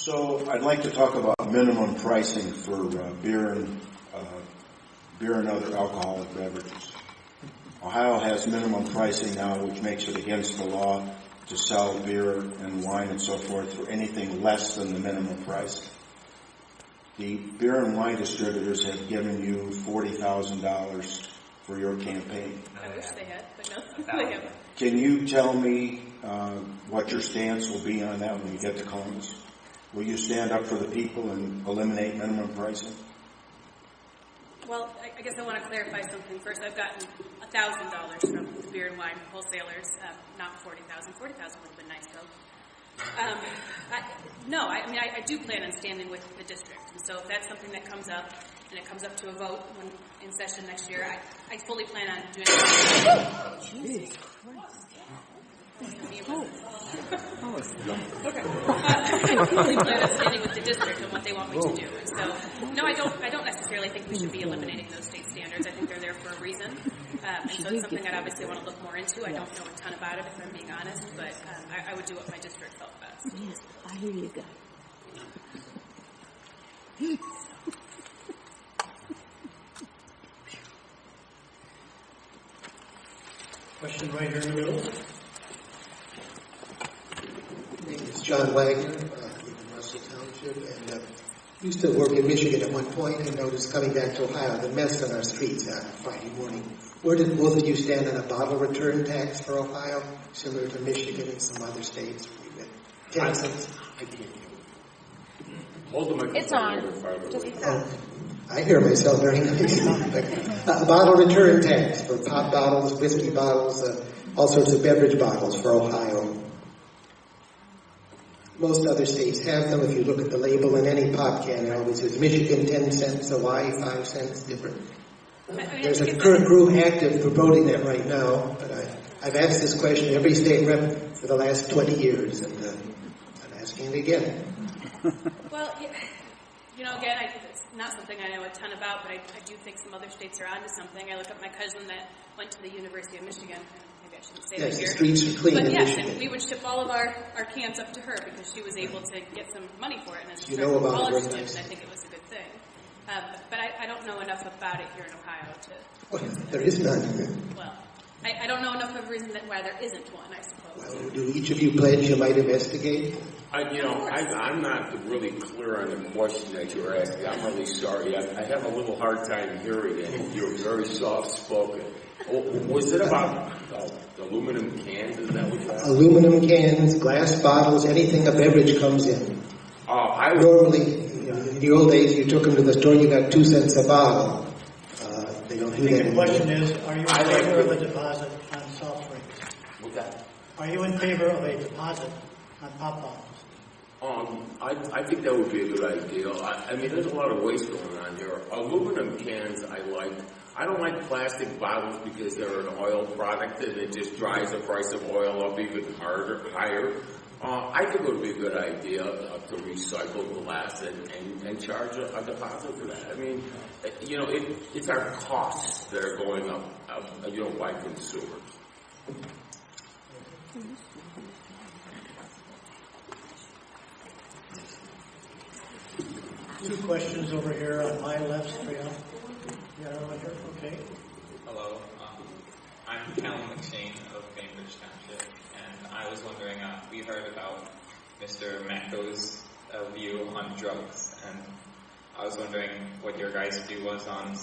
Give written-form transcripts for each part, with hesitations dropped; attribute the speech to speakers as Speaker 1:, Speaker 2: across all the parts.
Speaker 1: So I'd like to talk about minimum pricing for beer and other alcoholic beverages. Ohio has minimum pricing now, which makes it against the law to sell beer and wine and so forth for anything less than the minimum price. The beer and wine distributors have given you $40,000 for your campaign.
Speaker 2: I wish they had, but no, they haven't.
Speaker 1: Can you tell me what your stance will be on that when you get to Columbus? Will you stand up for the people and eliminate minimum pricing?
Speaker 2: Well, I guess I want to clarify something first. I've gotten $1,000 from the beer and wine wholesalers, not $40,000. $40,000 would have been nice, though. I do plan on standing with the district. And so if that's something that comes up, and it comes up to a vote in session next year, I fully plan on doing it. Jesus Christ. Okay. I fully plan on standing with the district on what they want me to do. And so, no, I don't necessarily think we should be eliminating those state standards. I think they're there for a reason. And so it's something I'd obviously want to look more into. I don't know a ton about it, if I'm being honest, but I would do what my district felt best.
Speaker 3: Yes, I hear you go.
Speaker 4: Question right here in the middle.
Speaker 5: My name is John Wagner, live in Russell Township, and used to work in Michigan at one point, and noticed coming back to Ohio the mess on our streets on Friday morning. Where did both of you stand on a bottle return tax for Ohio, similar to Michigan and some other states? 10 cents.
Speaker 6: I can't hear. Hold the microphone.
Speaker 3: It's on.
Speaker 5: Just I hear myself very nicely. A bottle return tax for pop bottles, whiskey bottles, all sorts of beverage bottles for Ohio. Most other states have them. If you look at the label in any pop can, it always says Michigan 10 cents, Hawaii 5 cents, different. There's a current group active promoting that right now, but I've asked this question every state rep for the last 20 years, and I'm asking it again.
Speaker 2: Well, again, it's not something I know a ton about, but I do think some other states are onto something. I look at my cousin that went to the University of Michigan. Maybe I shouldn't say that here.
Speaker 5: Yes, the streets are clean
Speaker 2: but
Speaker 5: in
Speaker 2: yes,
Speaker 5: Michigan.
Speaker 2: and we would ship all of our cans up to her because she was able to get some money for it. And as
Speaker 5: You know
Speaker 2: a
Speaker 5: about it,
Speaker 2: college
Speaker 5: very
Speaker 2: student,
Speaker 5: nice.
Speaker 2: I think it was a good thing. But I don't know enough about it here in Ohio to...
Speaker 5: Well, there is none.
Speaker 2: Well, I don't know enough of a reason why there isn't one, I suppose.
Speaker 5: Well, do each of you pledge you might investigate?
Speaker 6: I'm not really clear on the question that you're asking. I'm really sorry. I have a little hard time hearing it. You're very soft-spoken. Was it about aluminum cans? Is that what you're asking?
Speaker 5: Aluminum cans, glass bottles, anything a beverage comes in. Normally, in the old days, you took them to the store, you got 2 cents a bottle. They don't do that
Speaker 4: The
Speaker 5: anymore.
Speaker 4: question is, are you in favor of a deposit on soft drinks?
Speaker 6: What's that?
Speaker 4: Are you in favor of a deposit on pop bottles?
Speaker 6: I think that would be a good idea. I mean, there's a lot of waste going on here. Aluminum cans I like. I don't like plastic bottles because they're an oil product and it just drives the price of oil up even higher. I think it would be a good idea to recycle glass and charge a deposit for that. I mean, it's our costs that are going up, by consumers.
Speaker 4: Two questions over here on my left, straight up. Yeah, right here. Okay.
Speaker 7: Hello, I'm Callum McShane of Bainbridge Township, and I was wondering, we heard about Mr. Macko's view on drugs, and I was wondering what your guys' view was on it,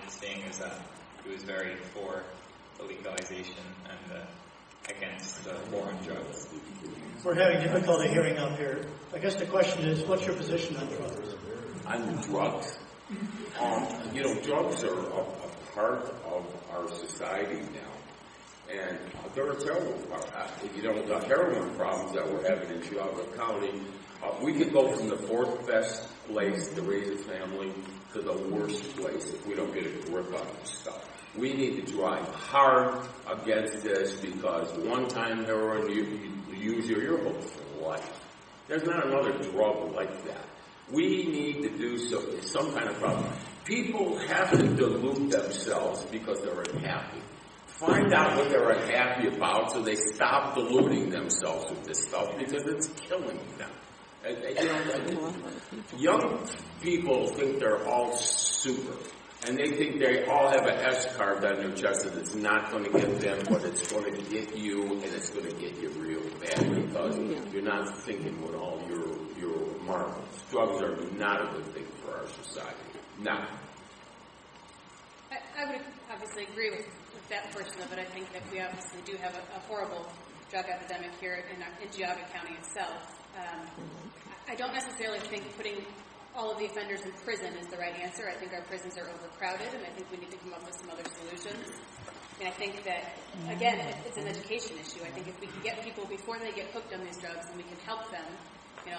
Speaker 7: saying is that he was very for the legalization and against the war on drugs.
Speaker 4: We're having difficulty hearing up here. I guess the question is, what's your position on drugs?
Speaker 6: On drugs? Drugs are a part of our society now. And they're a terrible part. The heroin problems that we're having in Chicago County, we could go from the fourth best place to raise a family to the worst place if we don't get a grip on this stuff. We need to drive hard against this because one-time heroin user, you're hooked for life. There's not another drug like that. We need to do some kind of problem. People have to dilute themselves because they're unhappy. Find out what they're unhappy about so they stop diluting themselves with this stuff because it's killing them. young people think they're all super. And they think they all have an S carved on their chest and it's not going to get them, but it's going to get you, and it's going to get you real bad because you're not thinking with all your marbles. Drugs are not a good thing for our society. Not.
Speaker 2: I would obviously agree with that portion of it. I think that we obviously do have a horrible drug epidemic here in Geauga County itself. I don't necessarily think putting all of the offenders in prison is the right answer. I think our prisons are overcrowded, and I think we need to come up with some other solutions. And I think that, again, it's an education issue. I think if we can get people before they get hooked on these drugs and we can help them,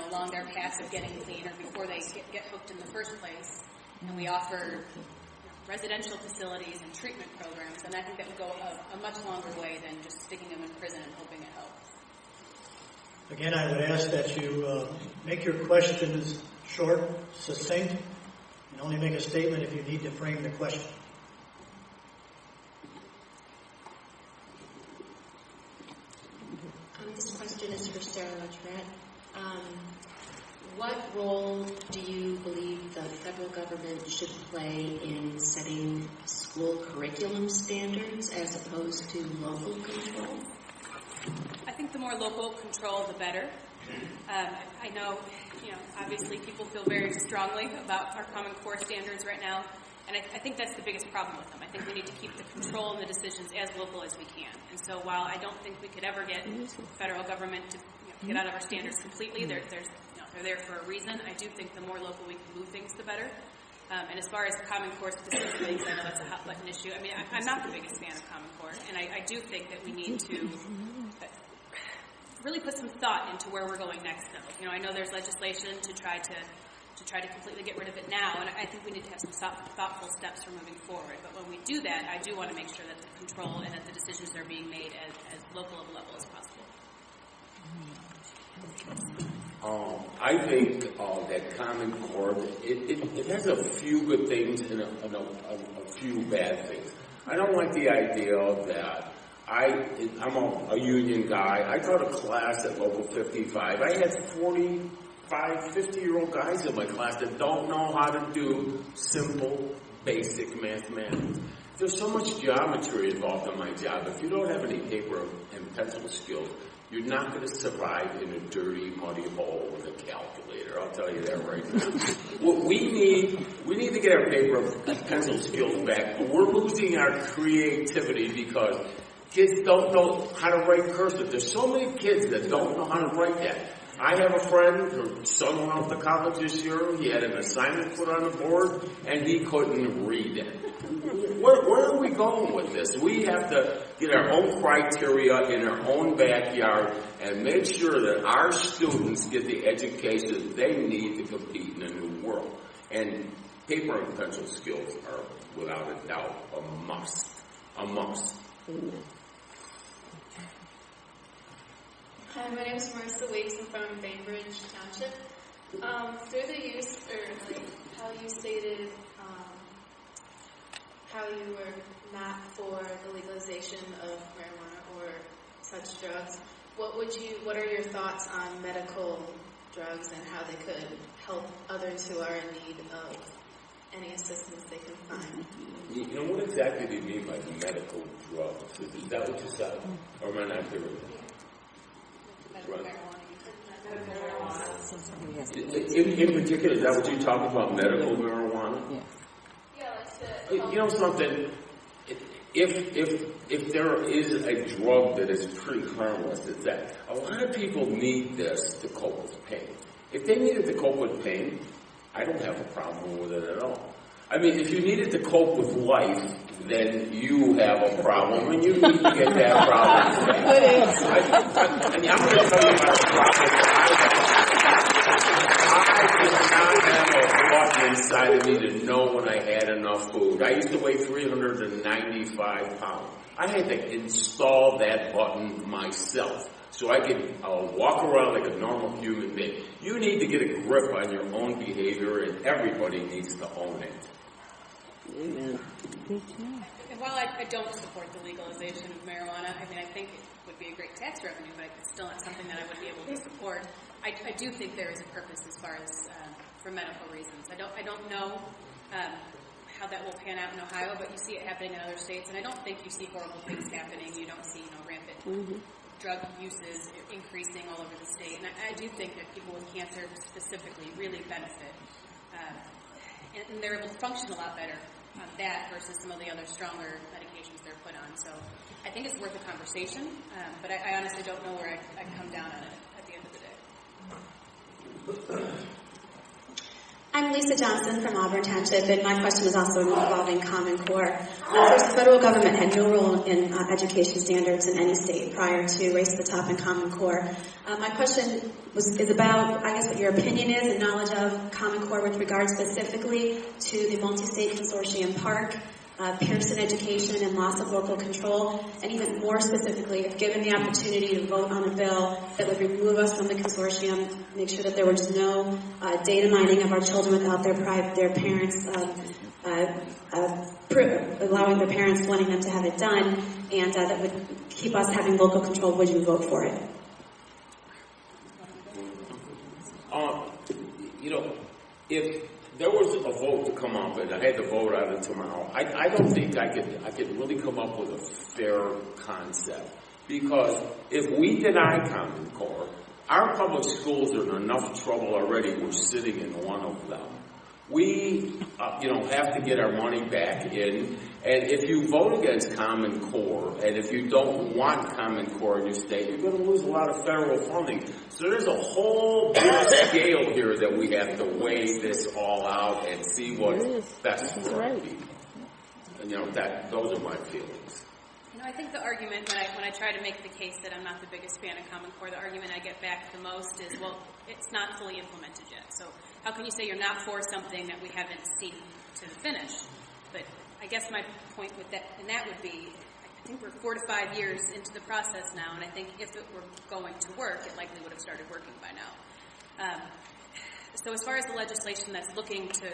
Speaker 2: along their paths of getting clean or before they get hooked in the first place, and we offer residential facilities and treatment programs, and I think that would go a much longer way than just sticking them in prison and hoping it helps.
Speaker 4: Again, I would ask that you make your questions short, succinct, and only make a statement if you need to frame the question.
Speaker 3: This question is for Sarah Luttrell. What role do you believe the federal government should play in setting school curriculum standards as opposed to local control?
Speaker 2: I think the more local control, the better. I know, obviously people feel very strongly about our Common Core standards right now, and I think that's the biggest problem with them. I think we need to keep the control and the decisions as local as we can. And so while I don't think we could ever get the federal government to get out of our standards completely, they're there for a reason. I do think the more local we can move things, the better. And as far as Common Core specifically, because I know that's a hot button issue, I'm not the biggest fan of Common Core, and I do think that we need to really put some thought into where we're going next, though. I know there's legislation to try to completely get rid of it now, and I think we need to have some thoughtful steps for moving forward. But when we do that, I do want to make sure that the control and that the decisions are being made as local of a level as possible.
Speaker 6: I think that Common Core, it has a few good things and a few bad things. I don't like the idea that I'm a union guy. I taught a class at Local 55. I had 50-year-old guys in my class that don't know how to do simple, basic mathematics. There's so much geometry involved in my job. If you don't have any paper and pencil skills, you're not going to survive in a dirty, muddy hole with a calculator. I'll tell you that right now. What we need to get our paper and pencil skills back, but we're losing our creativity because kids don't know how to write cursive. There's so many kids that don't know how to write that. I have a friend, her son went off to college this year, he had an assignment put on the board, and he couldn't read it. Where are we going with this? We have to get our own criteria in our own backyard and make sure that our students get the education they need to compete in a new world. And paper and pencil skills are, without a doubt, a must. A must.
Speaker 8: Hi, my name is Marissa Weeks. I'm from Bainbridge Township. Through the use, how you stated how you were not for the legalization of marijuana or such drugs, what are your thoughts on medical drugs and how they could help others who are in need of any assistance they can find?
Speaker 6: You know, what exactly do you mean by medical drugs? Is that what you said? Or am I not clear with that? In particular, is that what you're talking about, medical marijuana?
Speaker 8: Yeah,
Speaker 6: You know something? If there is a drug that is pretty harmless, it's that a lot of people need this to cope with pain. If they needed to cope with pain, I don't have a problem with it at all. I mean, if you needed to cope with life, then you have a problem, and you need to get that problem fixed. I'm going to tell you about a problem. I did not have a button inside of me to know when I had enough food. I used to weigh 395 pounds. I had to install that button myself so I could walk around like a normal human being. You need to get a grip on your own behavior, and everybody needs to own it.
Speaker 3: Amen.
Speaker 2: And while I don't support the legalization of marijuana, I think it would be a great tax revenue, but it's still not something that I would be able to support. I do think there is a purpose as far as for medical reasons. I don't know how that will pan out in Ohio, but you see it happening in other states, and I don't think you see horrible things happening. You don't see rampant drug uses increasing all over the state, and I do think that people with cancer specifically really benefit, and they're able to function a lot better on that versus some of the other stronger medications they're put on. So I think it's worth a conversation, but I honestly don't know where I come down on it at the end of the day.
Speaker 9: I'm Lisa Johnson from Auburn Township, and my question is also involving Common Core. First, the federal government had no role in education standards in any state prior to Race to the Top and Common Core. My question is about, I guess, what your opinion is and knowledge of Common Core with regard specifically to the multi-state consortium PARC, Pearson Education, and loss of local control, and even more specifically, if given the opportunity to vote on a bill that would remove us from the consortium, make sure that there was no data mining of our children without their parents allowing their parents wanting them to have it done, and that would keep us having local control, would you vote for it?
Speaker 6: If there was a vote to come up and I had to vote on it tomorrow, I don't think I could really come up with a fair concept. Because if we deny Common Core, our public schools are in enough trouble already. We're sitting in one of them. We, have to get our money back in. And if you vote against Common Core, and if you don't want Common Core in your state, you're going to lose a lot of federal funding. So there's a whole big scale here that we have to weigh this all out and see what's best for our people. And those are my feelings.
Speaker 2: I think the argument when I try to make the case that I'm not the biggest fan of Common Core, the argument I get back the most is, well, it's not fully implemented yet. So how can you say you're not for something that we haven't seen to the finish? But I guess my point with that, and that would be, I think we're 4 to 5 years into the process now, and I think if it were going to work, it likely would have started working by now. So as far as the legislation that's looking to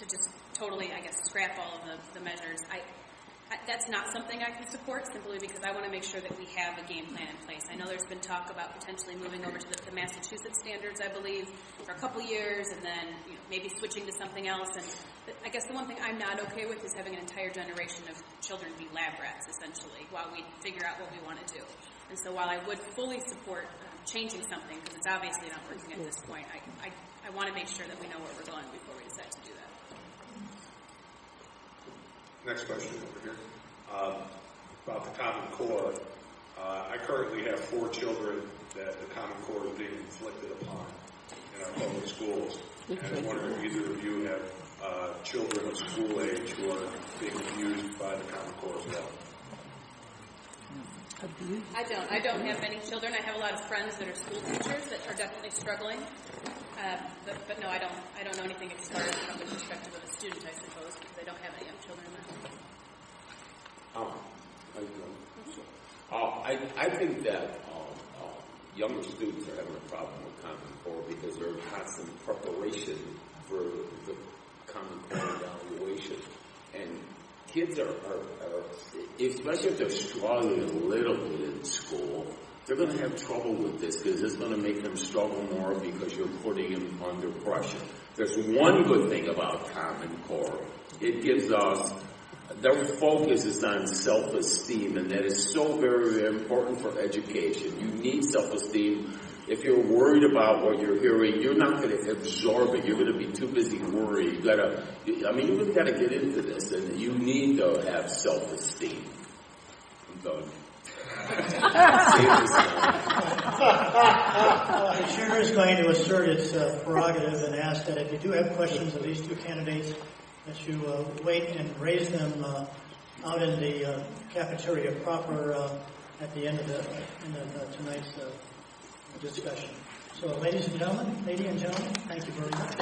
Speaker 2: just totally, I guess, scrap all of the measures, that's not something I can support simply because I want to make sure that we have a game plan in place. I know there's been talk about potentially moving over to the Massachusetts standards, I believe, for a couple years and then maybe switching to something else. And I guess the one thing I'm not okay with is having an entire generation of children be lab rats, essentially, while we figure out what we want to do. And so while I would fully support changing something, because it's obviously not working at this point, I want to make sure that we know where we're going before we decide to do that.
Speaker 10: Next question over here. About the Common Core. I currently have 4 children that the Common Core is being inflicted upon in our public schools. And I was wondering if either of you have children of school age who are being abused by the Common Core as well.
Speaker 2: I don't have many children. I have a lot of friends that are school teachers that are definitely struggling. But no, I don't know anything as far as from the perspective of a student, I suppose, because I don't have any young children in my
Speaker 6: I think that younger students are having a problem with Common Core because they're in constant preparation for the Common Core evaluation. And kids are especially if they're struggling a little bit in school, they're going to have trouble with this because it's going to make them struggle more because you're putting them under pressure. There's one good thing about Common Core. It gives us, their focus is on self-esteem, and that is so very, very important for education. You need self-esteem. If you're worried about what you're hearing, you're not going to absorb it. You're going to be too busy worrying. You've really got to get into this, and you need to have self-esteem. I'm done.
Speaker 4: The chair is going to assert its prerogative and ask that if you do have questions of these two candidates, that you wait and raise them out in the cafeteria proper at the end of tonight's discussion. So, ladies and gentlemen, thank you very much.